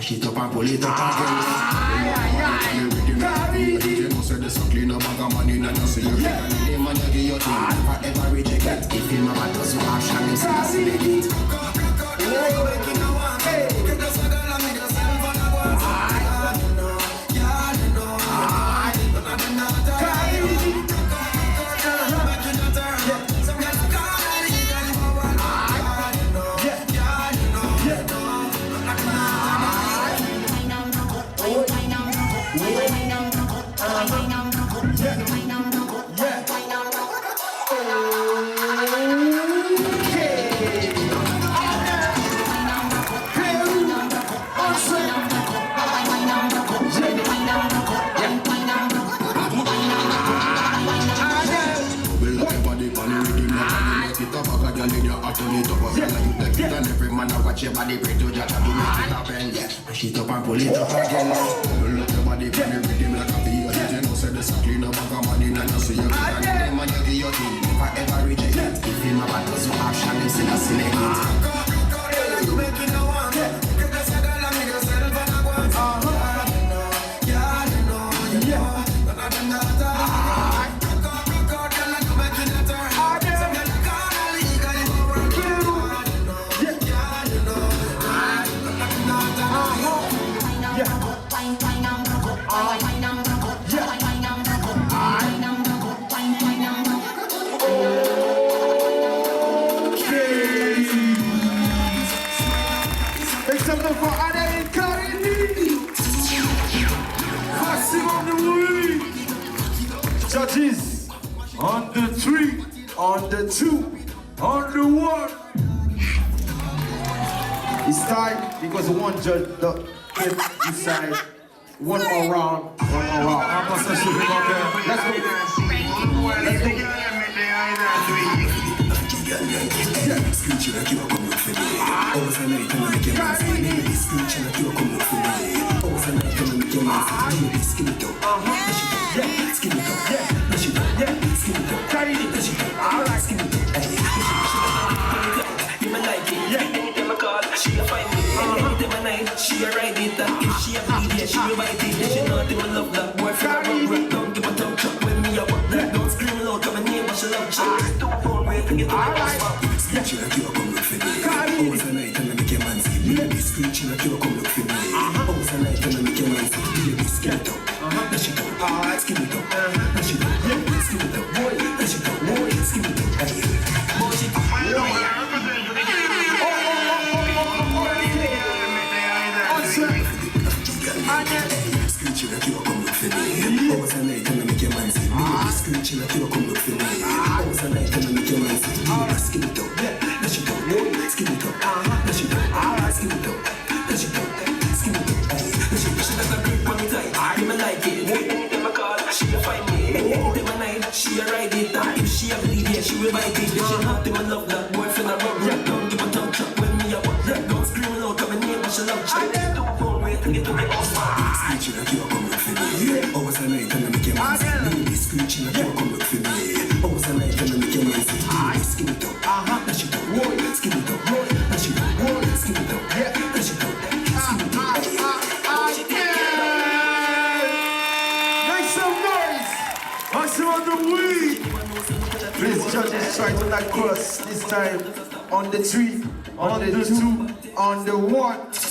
Mash it up and pull it up again. You know say this a clean up bag of money and you see your friend and the man you give your thing. Never ever reject it. If him have a dozen option, him still select it. Your body break to Jack and do make it happen, yeah. Mash it up and pull it up again. Roll up your body, pan it rhythm like a beat. You know say this a clean up bag of money and you see your friend and the man you give your thing. Never ever reject it. If him have a dozen option, him still a select it. You make it no one, yeah. Get the circle and make yourself on a one. Yeah, you know, none of them not Something for Anel and Karini. Passing on the way. Judges on the 3, on the 2, on the 1. It's time because one judge can decide one more round, one more round. Let's go. Let's go. Screeching like you are coming for me. Overnight, I'm make your man say, baby, screeching like you are coming for me. Overnight, I'm make your man say, baby, skin it up. Dash it up, yeah, skin it up, yeah, dash it up, yeah, skin it up, carry it, dash it up, alright, skin it up, hey, you may like it, yeah, anytime I call, she a find me, anytime I night, she a ride it, and if she a bleed, yeah, she will bite it, she know they will love that boyfriend, I rock, don't give a thumb chuck when me a walk that, don't scream loud, come and name what she love, chuck, don't phone, wait to get to my house, screeching like you are coming for me. Overnight, I'm make your man see, baby, screeching like you are coming for me. Overnight, I'm make your man see, baby, skin it up, dash it up, skin it up, dash it up, skin it up, boy, dash it up, boy, skin it up, boy, she screeching like you are coming for me. Overnight, I'm make your man see, baby, screeching like you are coming for me. Overnight, I'm make your man see, baby, skin it up, dash it up, skin it up, dash it up, skin it up, dash it up, skin it up, dash it up. She does a grip on me tight, I like it. Anytime I call, she a find me. Anytime I night, she a ride it. And if she a bleed, yeah, she will bite it. She not them I love that boyfriend I rub. Don't give a thumb chuck when me a walk. Don't scream loud, come and name what she love. Don't phone, wait to get to the house. Screeching like you are coming for me. Overnight, I'm make your man see, baby, screeching like you are coming for me. Overnight, I'm make your man see, baby, skin it up, dash it up, skin it up, dash it up, skin it up, dash it up, skin it up. Make some noise. Passing on the way. Please, judges, try to not cross this time on the 3, on the 2, on the 1.